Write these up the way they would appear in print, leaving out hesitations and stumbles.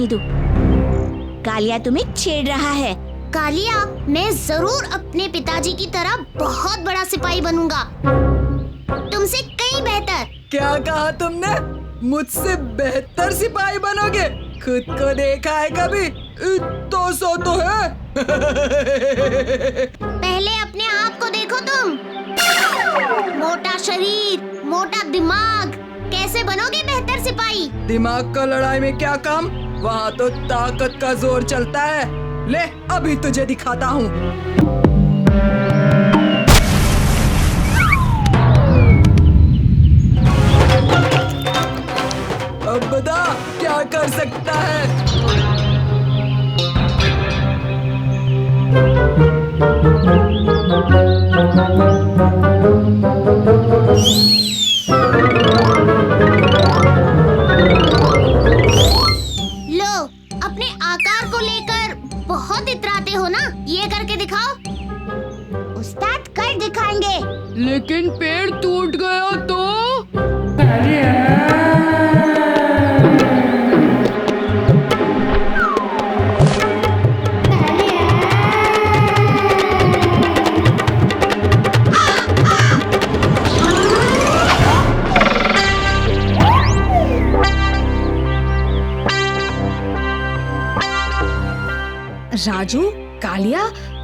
जाने दो। कालिया तुम्हें छेड़ रहा है। कालिया, मैं जरूर अपने पिताजी की तरह बहुत बड़ा सिपाही बनूंगा, तुमसे कहीं बेहतर। क्या कहा तुमने? मुझसे बेहतर सिपाही बनोगे? खुद को देखा है कभी? इतना सा तो है। पहले अपने आप को देखो तुम। मोटा शरीर, मोटा दिमाग, कैसे बनोगे बेहतर सिपाही? दिमाग का लड़ाई में क्या काम? वहाँ तो ताकत का जोर चलता है। ले, अभी तुझे दिखाता हूँ। अब बता क्या कर सकता है? लो, अपने आकार को लेकर बहुत इतराते हो ना, ये करके दिखाओ। उस्ताद कर दिखाएंगे। लेकिन पेड़ टूट गया तो? राजू, कालिया,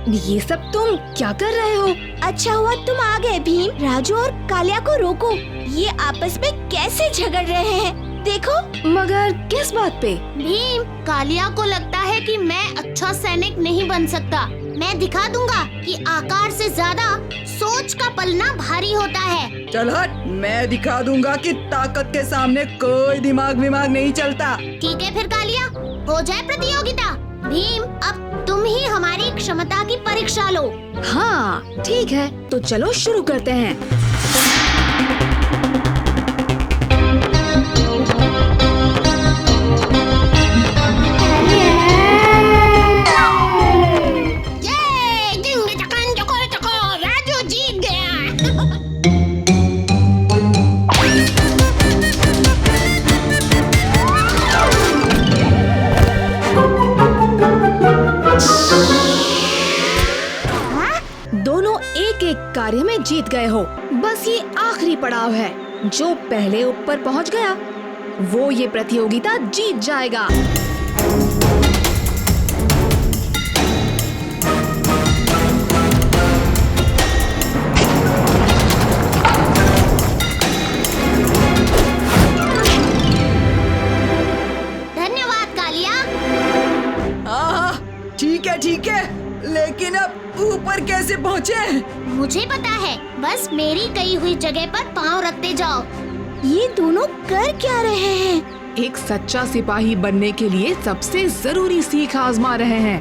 ये सब तुम क्या कर रहे हो? अच्छा हुआ तुम आ गए भीम। राजू और कालिया को रोको, ये आपस में कैसे झगड़ रहे हैं देखो। मगर किस बात पे? भीम, कालिया को लगता है कि मैं अच्छा सैनिक नहीं बन सकता। मैं दिखा दूंगा कि आकार से ज्यादा सोच का पलना भारी होता है। चल हट, मैं दिखा दूंगा कि ताकत के सामने कोई दिमाग विमाग नहीं चलता। ठीक है फिर कालिया, हो जाए प्रतियोगिता। भीम, अब तुम ही हमारी क्षमता की परीक्षा लो। हाँ ठीक है, तो चलो शुरू करते हैं। राजू जीत गया। दोनों एक एक कार्य में जीत गए हो। बस ये आखिरी पड़ाव है। जो पहले ऊपर पहुंच गया वो ये प्रतियोगिता जीत जाएगा। धन्यवाद कालिया। हाँ, ठीक है, लेकिन अब ऊपर कैसे पहुँचे? मुझे पता है, बस मेरी कही हुई जगह पर पाँव रखते जाओ। ये दोनों कर क्या रहे हैं? एक सच्चा सिपाही बनने के लिए सबसे जरूरी सीख आजमा रहे हैं।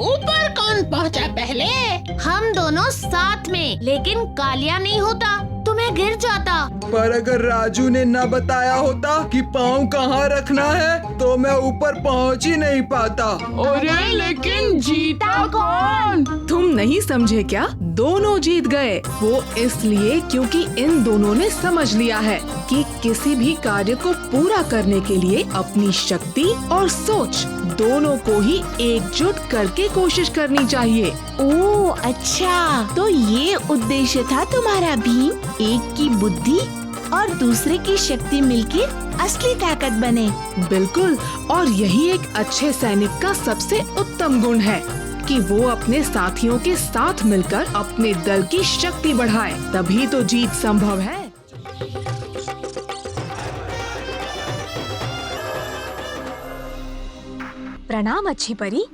ऊपर कौन पहुंचा पहले? हम दोनों साथ में, लेकिन कालिया नहीं होता तो मैं गिर जाता। पर अगर राजू ने न बताया होता कि पाँव कहाँ रखना है तो मैं ऊपर पहुँच ही नहीं पाता। अरे लेकिन जीता कौन? तुम नहीं समझे क्या? दोनों जीत गए। वो इसलिए क्योंकि इन दोनों ने समझ लिया है कि किसी भी कार्य को पूरा करने के लिए अपनी शक्ति और सोच दोनों को ही एकजुट करके कोशिश करनी चाहिए। ओह अच्छा, तो ये उद्देश्य था तुम्हारा भीम। एक की बुद्धि और दूसरे की शक्ति मिलकर असली ताकत बने। बिल्कुल, और यही एक अच्छे सैनिक का सबसे उत्तम गुण है कि वो अपने साथियों के साथ मिलकर अपने दल की शक्ति बढ़ाए, तभी तो जीत संभव है। प्रणाम अच्छी परी।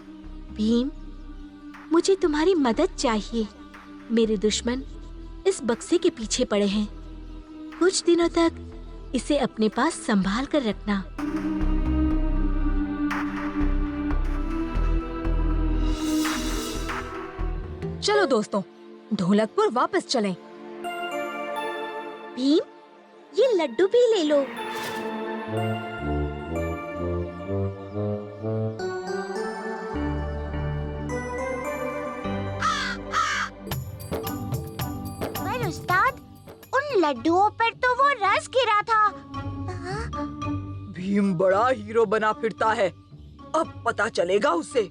भीम, मुझे तुम्हारी मदद चाहिए। मेरे दुश्मन इस बक्से के पीछे पड़े हैं। कुछ दिनों तक इसे अपने पास संभाल कर रखना। चलो दोस्तों, ढोलकपुर वापस चलें। भीम, ये लड्डू भी ले लो। पर उस्ताद, उन लड्डुओं पर तो वो रस गिरा था। भीम बड़ा हीरो बना फिरता है, अब पता चलेगा उसे।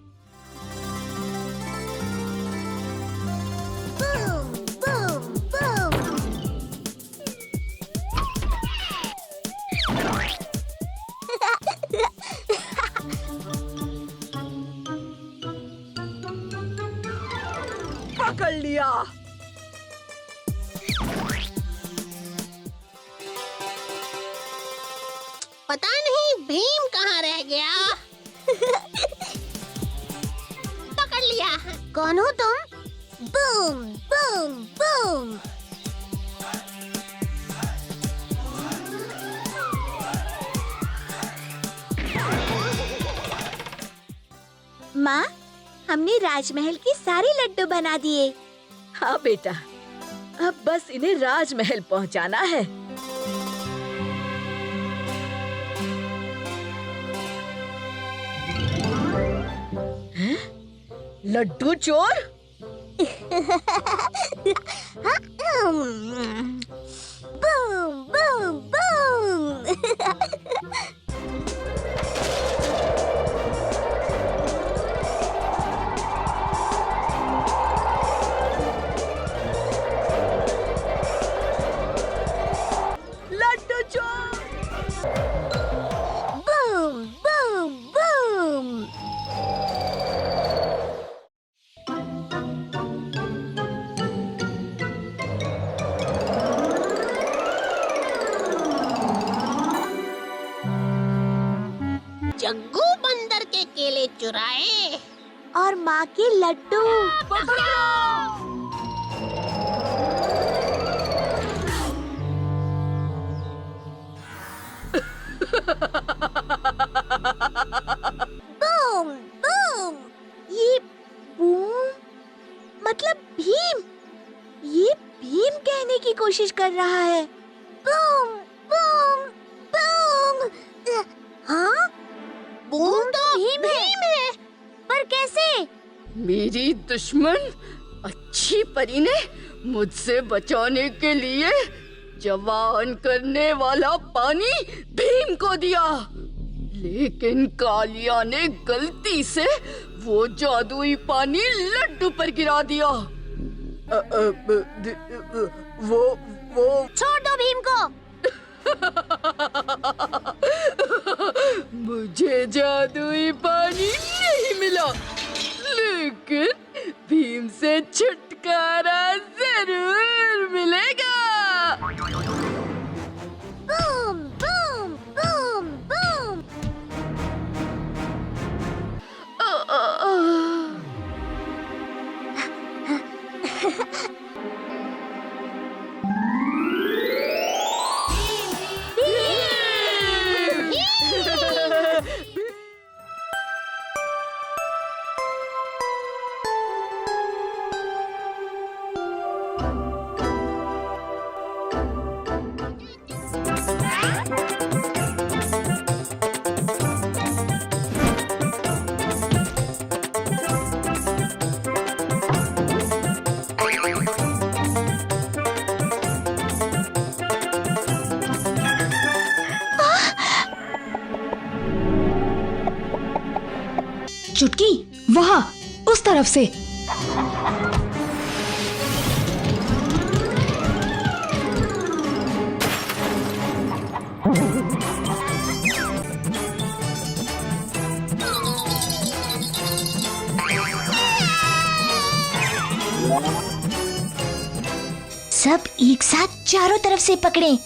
पकड़ लिया। पता नहीं भीम कहाँ रह गया। पकड़ लिया। कौन हो तुम? Boom boom boom. माँ, हमने राजमहल के सारे लड्डू बना दिए। हाँ बेटा, अब बस इन्हें राजमहल पहुँचाना है। हैं? लड्डू चोर? Boom boom boom. लड्डू चोर! Boom boom boom. जग्गू बंदर के केले चुराए और माँ के लड्डू। Boom boom. ये बूम मतलब भीम। ये भीम कहने की कोशिश कर रहा है। Boom boom boom. हाँ, बूम तो भीम है, पर कैसे? मेरी दुश्मन अच्छी परी ने मुझसे बचाने के लिए जवान करने वाला पानी भीम को दिया, लेकिन कालिया ने गलती से वो जादुई पानी लड्डू पर गिरा दिया। वो छोड़ दो भीम को। मुझे जादुई पानी नहीं मिला, लेकिन भीम से छुटकारा जरूर मिलेगा। Boom boom boom boom. चुटकी, वहाँ उस तरफ से। सब एक साथ चारों तरफ से पकड़ें।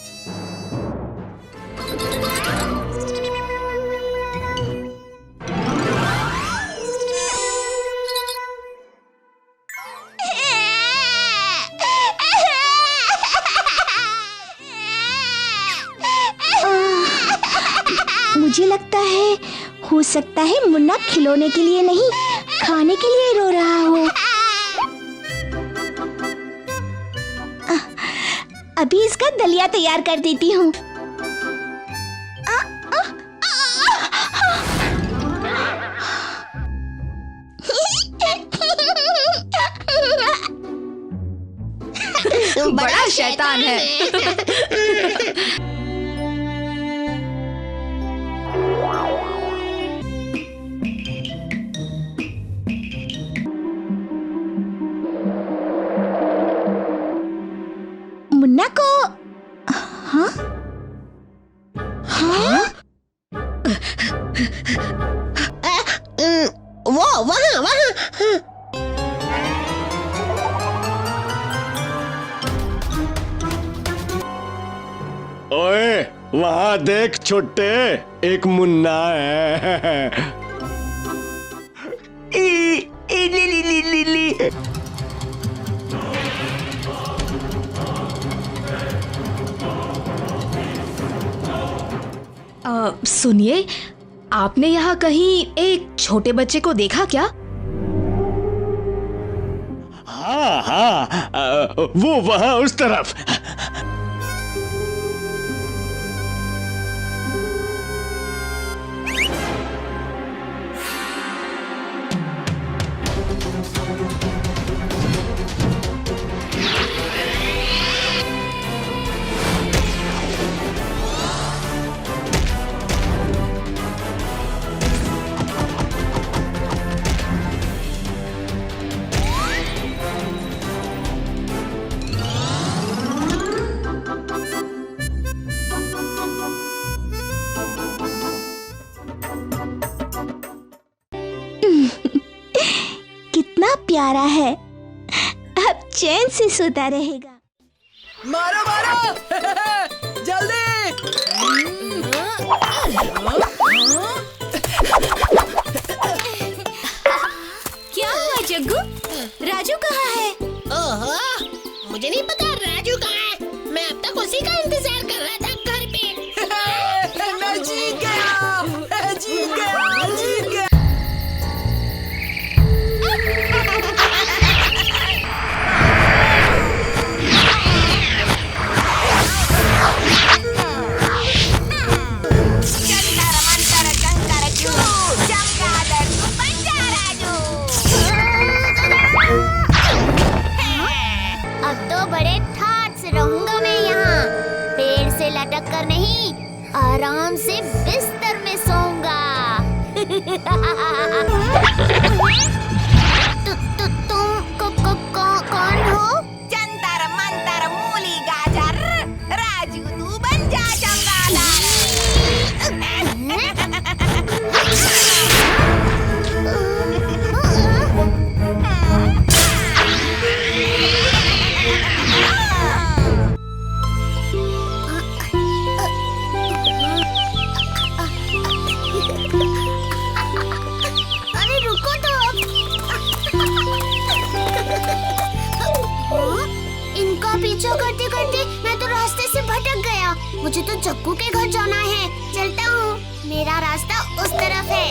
मुझे लगता है, हो सकता है मुन्ना खिलौने के लिए नहीं, खाने के लिए रो रहा हो। अभी इसका दलिया तैयार कर देती हूँ। बड़ा शैतान है। वहाँ वहाँ। ओए वहाँ देख छोटे, एक मुन्ना है। सुनिए, आपने यहाँ कहीं एक छोटे बच्चे को देखा क्या? हाँ हाँ, वो वहाँ उस तरफ। कितना प्यारा है, अब चैन से सोता रहेगा। मारो मारो जल्दी। क्या हुआ जग्गू? राजू कहाँ है? ओहो, मुझे नहीं पता राजू कहाँ है। मैं अब तक उसी का इंतजार कर रहा था घर पे। मैं जीत गया, मैं जीत गया, जीत गया। अब तो बड़े ठाट से रहूंगा मैं यहाँ। पेड़ से लटक कर नहीं, आराम से बिस्तर में सोऊंगा। कौन हो? जंतर मंतर मूली गाजर, राजू तू बन जा चमगादड़। अरे रुको तो। इनका पीछा करते करते मैं तो रास्ते से भटक गया। मुझे तो जग्गू के घर जाना है। चलता हूँ, मेरा रास्ता उस तरफ है।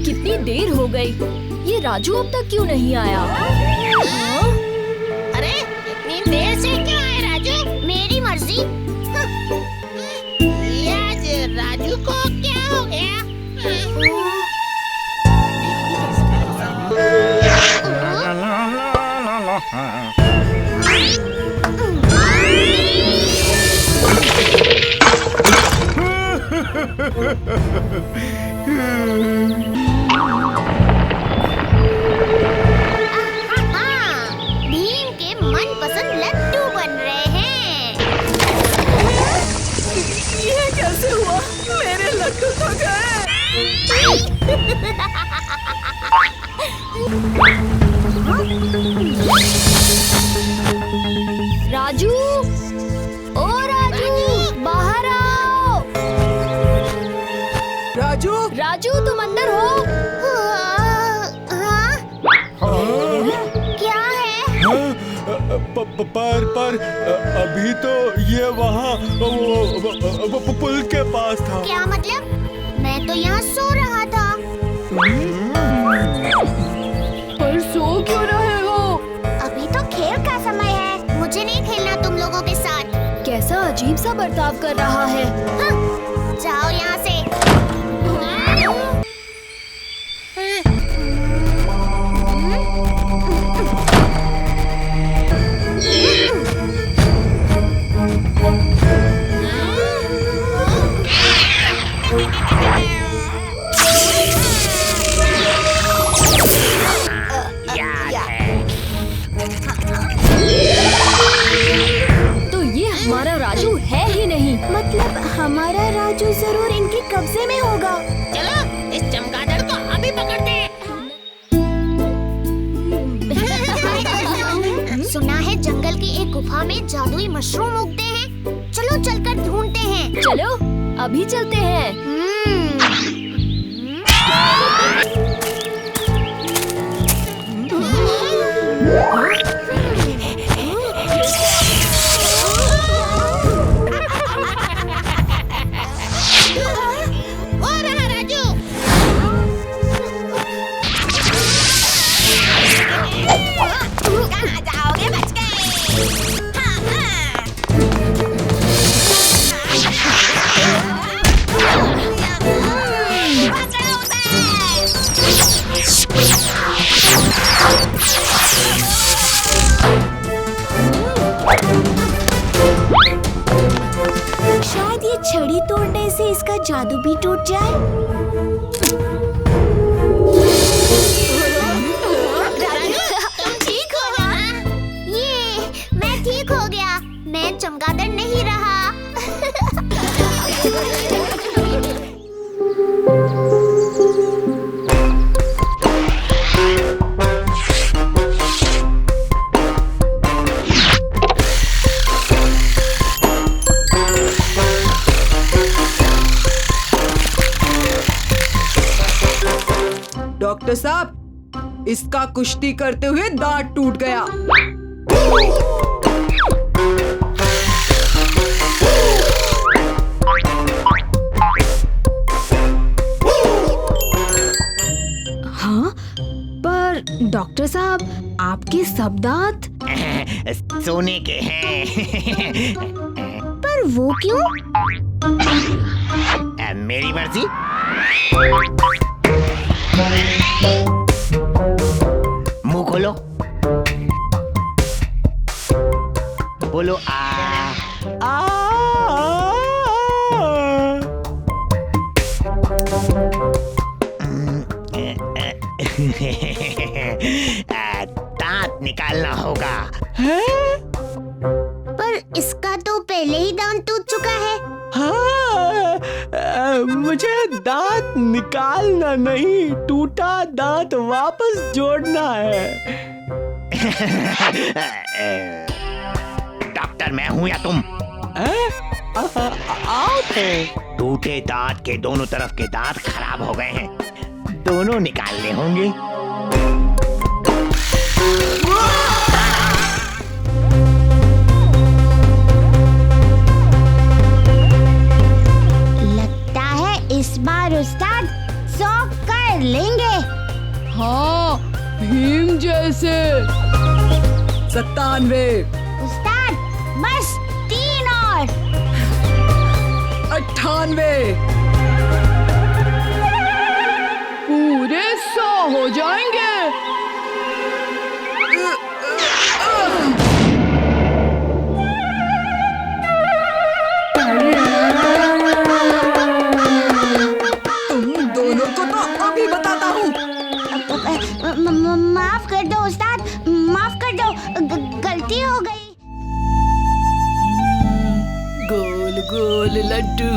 कितनी देर हो गई, ये राजू अब तक क्यों नहीं आया? अरे इतनी देर से क्यों आए राजू? मेरी मर्जी। आज राजू को क्या हो गया? भीम के मनपसंद लड्डू बन रहे हैं। ये कैसे हुआ? मेरे लड्डू तो गए। राजू, ओ राजू, बाहर आओ। राजू, राजू, तुम अंदर हो? क्या है? पर अभी तो ये वहाँ पुल के पास था। क्या मतलब? मैं तो यहाँ सो रहा था। पर सो क्यों रहे हो? अभी तो खेल का समय है, मुझे नहीं खेलना तुम लोगों के साथ। कैसा अजीब सा बर्ताव कर रहा है। हाँ, जाओ यहाँ से। तो ये हमारा राजू है ही नहीं। मतलब हमारा राजू जरूर इनके कब्जे में होगा। चलो इस मशरूम उगते हैं। चलो चलकर ढूंढते हैं। चलो अभी चलते हैं। वो रहा राजू। कहाँ जाओगे बच गए। हाँ, हाँ। पकड़ो उसे। शायद ये छड़ी तोड़ने से इसका जादू भी टूट जाए। तुम ठीक हो ना? ये मैं ठीक हो गया। मैं चमगादड़ नहीं रहा। डॉक्टर साहब, इसका कुश्ती करते हुए दांत टूट गया। हाँ, पर डॉक्टर साहब आपके सब दांत सोने के हैं। पर वो क्यों? मेरी मर्जी। मुंह खोलो, बोलो आ दांत निकालना होगा। पर इसका तो पहले ही दांत टूट चुका है। हाँ, मुझे दांत निकालना नहीं, टूटा दांत वापस जोड़ना है। डॉक्टर मैं हूँ या तुम? आप हैं। टूटे दांत के दोनों तरफ के दांत खराब हो गए हैं, दोनों निकालने होंगे। लगता है इस बार उस्ताद 100 कर लेंगे। हाँ, भीम जैसे। 97, उस्ताद बस 3 और। 98, पूरे 100 हो जाएंगे। तुम दोनों को तो अभी बताता हूँ। माफ कर दो उस्ताद, माफ कर दो। गलती हो गई। गोल गोल लड्डू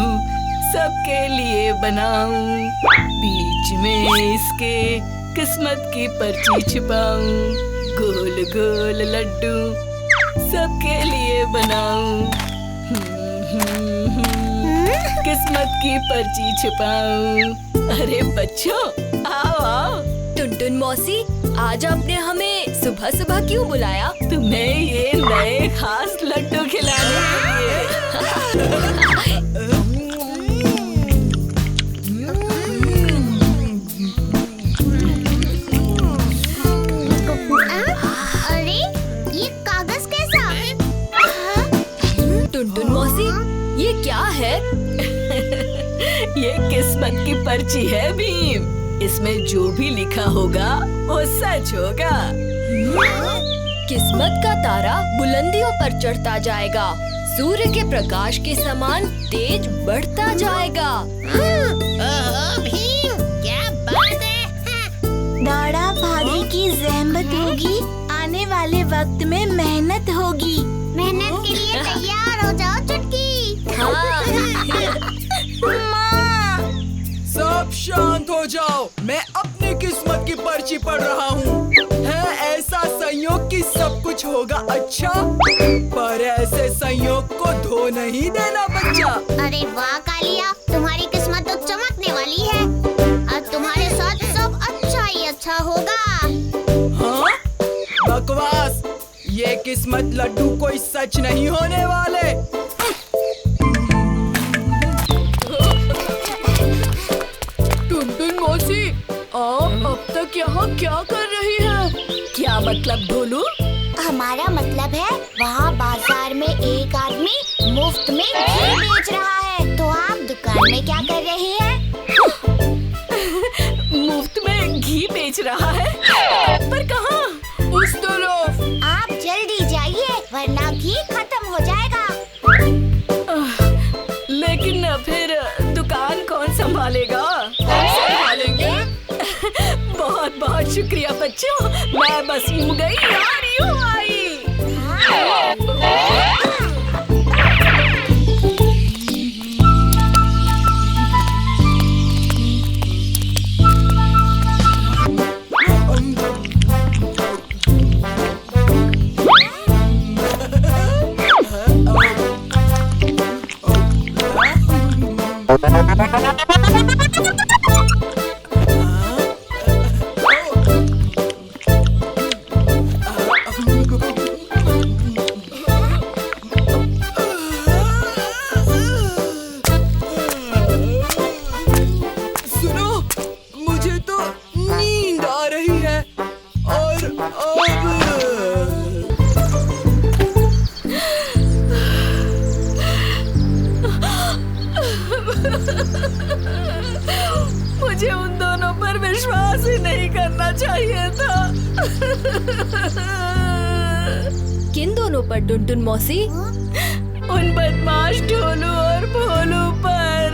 सबके लिए बनाऊं, बीच में इसके किस्मत की पर्ची छिपाऊं। गोल गोल लड्डू सबके लिए बनाऊं, किस्मत की पर्ची छिपाऊं। अरे बच्चों आओ आओ। टुनटुन मौसी, आज आपने हमें सुबह सुबह क्यों बुलाया? तुम्हें ये नए खास लड्डू खिलाने के लिए। अरे ये कागज कैसा? टुनटुन मौसी, ये क्या है? ये किस्मत की पर्ची है भीम, इसमें जो भी लिखा होगा वो सच होगा। किस्मत का तारा बुलंदियों पर चढ़ता जाएगा, सूर्य के प्रकाश के समान तेज बढ़ता जाएगा। ओहो भीम, क्या बात है। दौड़ा भागी की ज़हमत होगी, आने वाले वक्त में मेहनत होगी। मेहनत के लिए तैयार हो जाओ चुटकी। सब शांत हो जाओ, मैं अपनी किस्मत की पर्ची पढ़ रहा हूँ। है ऐसा संयोग कि सब कुछ कुछ होगा अच्छा, पर ऐसे संयोग को धो नहीं देना बच्चा। अरे वाह कालिया, तुम्हारी किस्मत तो चमकने वाली है। आज तुम्हारे साथ सब अच्छा ही अच्छा होगा। हाँ? बकवास, ये किस्मत लड्डू कोई सच नहीं होने वाले। टुनटुन मौसी, आप अब तक यहाँ क्या कर रही हैं? क्या मतलब ढोलू? हमारा मतलब है वहाँ बाजार में एक आदमी मुफ्त में घी बेच रहा है, तो आप दुकान में क्या कर रही हैं? मुफ्त में घी बेच रहा है? पर कहाँ? उस तरफ। आप जल्दी जाइए वरना घी खत्म हो जाएगा। लेकिन फिर दुकान कौन संभालेगा? संभालेंगे? बहुत बहुत शुक्रिया बच्चों, मैं बस यूं गई यूं आई। मुझे उन दोनों पर विश्वास ही नहीं करना चाहिए था। किन दोनों पर टुनटुन मौसी? उन बदमाश ढोलू और भोलू पर।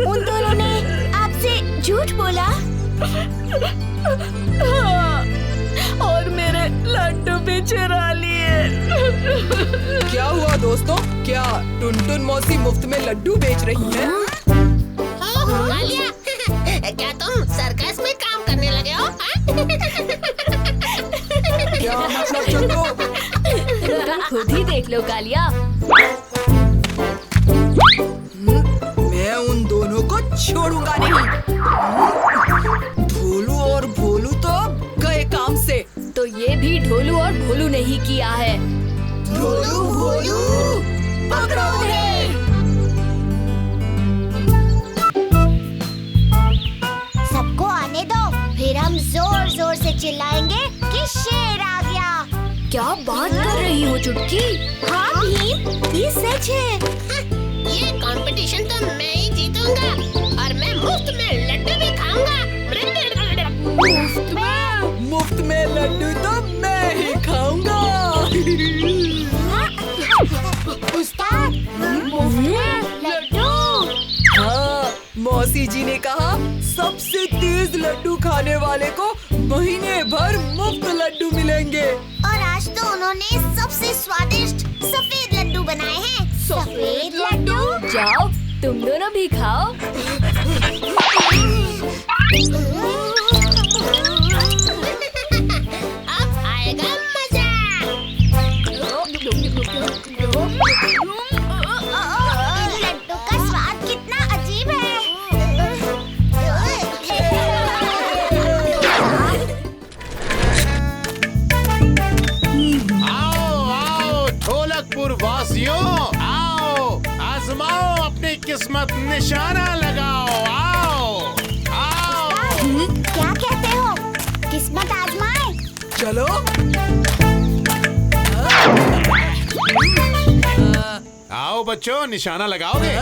उन दोनों ने आपसे झूठ बोला? हाँ, और मेरे लड्डू भी चुरा लिए। क्या हुआ दोस्तों, क्या टुनटुन मौसी मुफ्त में लड्डू बेच रही हैं? कालिया, क्या तुम सर्कस में काम करने लगे हो? क्या मतलब चंदू? तुम खुद ही देख लो कालिया। मैं उन दोनों को छोड़ूंगा नहीं। ढोलू और भोलू तो गए काम से। तो ये भी ढोलू और भोलू ने ही किया है। ढोलू भोलू पकड़ो उन्हें। सबको आने दो, फिर हम जोर जोर से चिल्लाएंगे कि शेर आ गया। क्या बात कर रही हो चुटकी? हाँ भीम, ये सच है। ये कंपटीशन तो मैं ही जीतूंगा और मैं मुफ्त में लड्डू भी खाऊंगा। मुफ्त में लड्डू तो मैं ही खाऊंगा। उस्ताद, मुफ्त में लड्डू। हाँ, मौसी जी ने कहा सबसे तेज लड्डू खाने वाले को महीने भर मुफ्त लड्डू मिलेंगे। और आज तो उन्होंने सबसे स्वादिष्ट सफेद लड्डू बनाए हैं। सफेद लड्डू? जाओ, तुम दोनों भी खाओ। अब आएगा मजा। लड्डू का स्वाद कितना अजीब है। आओ आओ ढोलकपुर वासियों, आओ आजमाओ अपनी किस्मत, निशाना लगाओ। आओ आओ। क्या कहते हो, किस्मत आजमाए? चलो। आओ बच्चों, निशाना लगाओगे?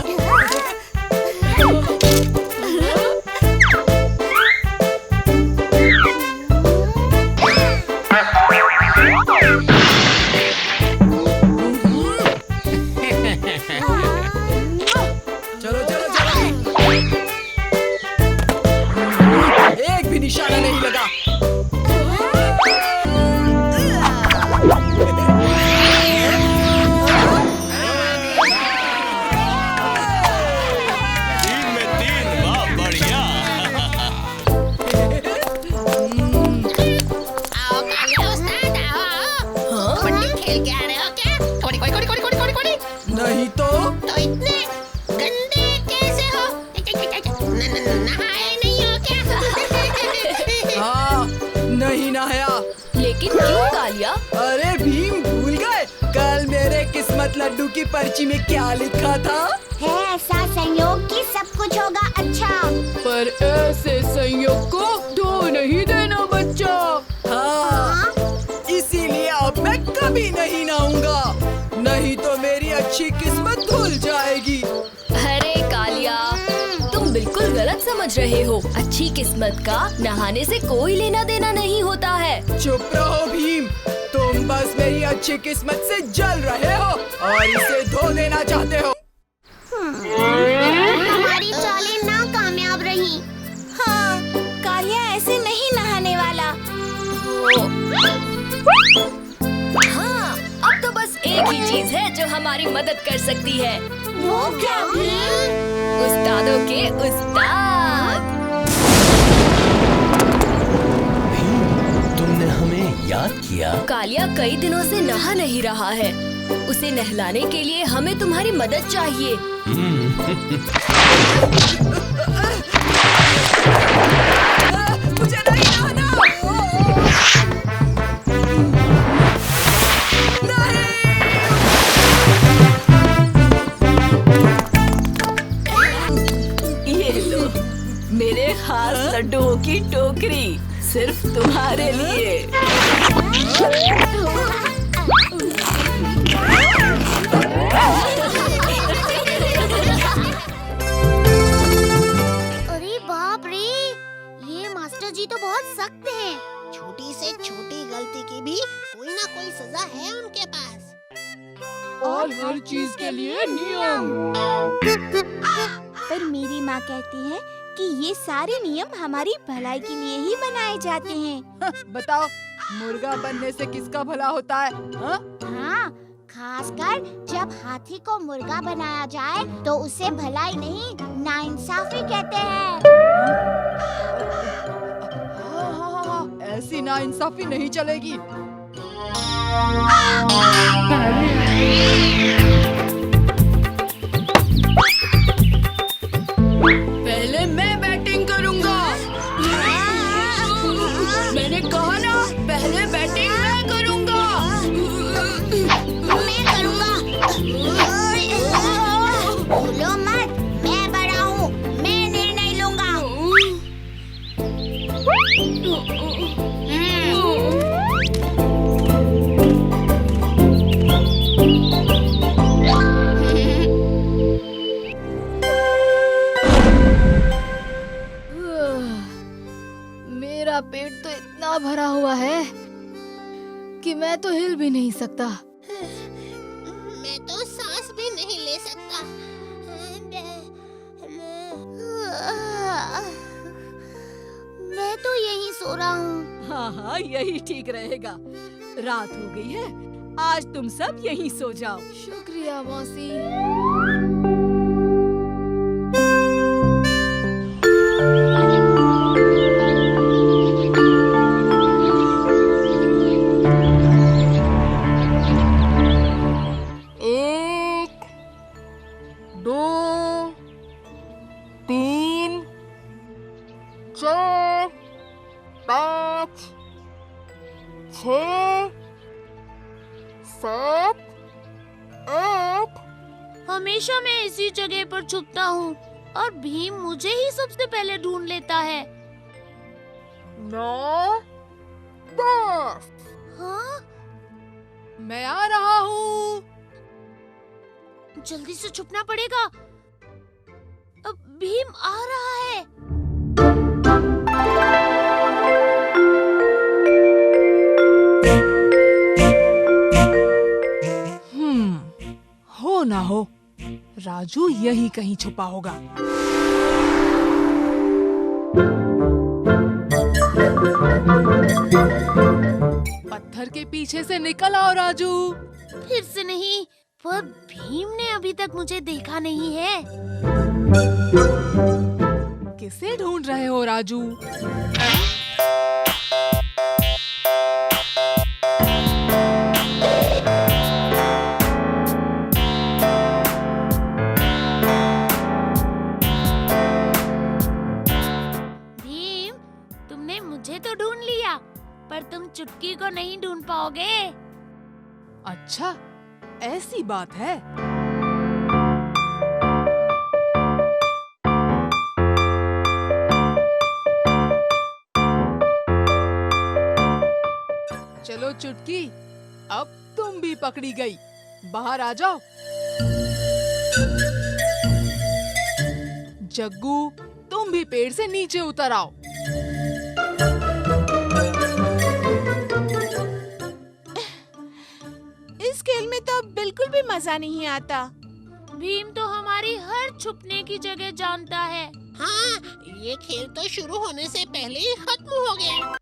चलो चलो चलो। एक भी निशाना नहीं लगा। आओ कालिया उस्ताद, आओ। लड्डू की पर्ची में क्या लिखा था? है ऐसा संयोग कि सब कुछ होगा अच्छा। पर ऐसे संयोग को धो नहीं देना बच्चा। हाँ, इसीलिए अब मैं कभी नहीं नहाऊंगा, नहीं तो मेरी अच्छी किस्मत धुल जाएगी। अरे कालिया, तुम बिल्कुल गलत समझ रहे हो। अच्छी किस्मत का नहाने से कोई लेना देना नहीं होता है। चुप रहो भीम, तुम बस मेरी अच्छी किस्मत से जल रहे हो और इसे धो देना चाहते हो। हमारी चालें नाकामयाब रही। हाँ, कालिया ऐसे नहीं नहाने वाला। हाँ, अब तो बस एक ही चीज है जो हमारी मदद कर सकती है। वो क्या भीम? उस्तादों के उस्ताद। तुमने हमें याद किया। कालिया कई दिनों से नहा नहीं रहा है। उसे नहलाने के लिए हमें तुम्हारी मदद चाहिए। मुझे नहीं नहाना। ये लो, मेरे खास लड्डुओं की टोकरी, सिर्फ तुम्हारे लिए। अरे बाप रे, ये मास्टर जी तो बहुत सख्त हैं। छोटी से छोटी गलती की भी कोई ना कोई सजा है उनके पास। और हर चीज के लिए नियम। पर मेरी माँ कहती है कि ये सारे नियम हमारी भलाई के लिए ही बनाए जाते हैं। बताओ, मुर्गा बनने से किसका भला होता है? हाँ? हाँ, खासकर जब हाथी को मुर्गा बनाया जाए तो उसे भलाई नहीं नाइंसाफी कहते हैं। हाँ, ऐसी नाइंसाफी नहीं चलेगी। पहले मैं बैटिंग करूंगा। मैंने कहा ना, पहले बैटिंग मैं करूंगा। मैं करूँगा। बोलो मत, मैं बड़ा हूँ, मैं निर्णय लूंगा। मेरा पेट तो इतना भरा हुआ है कि मैं तो हिल भी नहीं सकता। मैं तो सांस भी नहीं ले सकता। मैं तो यहीं सो रहा हूँ। हाँ हाँ, यही ठीक रहेगा। रात हो गई है, आज तुम सब यहीं सो जाओ। शुक्रिया मौसी। एक, दो, तीन, चार, पाँच, छः, सात, आठ। हमेशा मैं इसी जगह पर छुपता हूँ और भीम मुझे ही सबसे पहले ढूंढ लेता है। 9, 10। हाँ? मैं आ रहा हूँ। जल्दी से छुपना पड़ेगा। अब भीम आ रहा है। हो ना हो, राजू यही कहीं छुपा होगा। पत्थर के पीछे से निकल आओ राजू। फिर से नहीं, पर भीम ने अभी तक मुझे देखा नहीं है। किसे ढूंढ रहे हो राजू? भीम, तुमने मुझे तो ढूंढ लिया, पर तुम चुटकी को नहीं ढूंढ पाओगे। अच्छा, ऐसी बात है। चलो चुटकी, अब तुम भी पकड़ी गई। बाहर आ जाओ। जग्गू, तुम भी पेड़ से नीचे उतर आओ। इस खेल में तो बिल्कुल भी मजा नहीं आता। भीम तो हमारी हर छुपने की जगह जानता है। हाँ, ये खेल तो शुरू होने से पहले ही खत्म हो गया।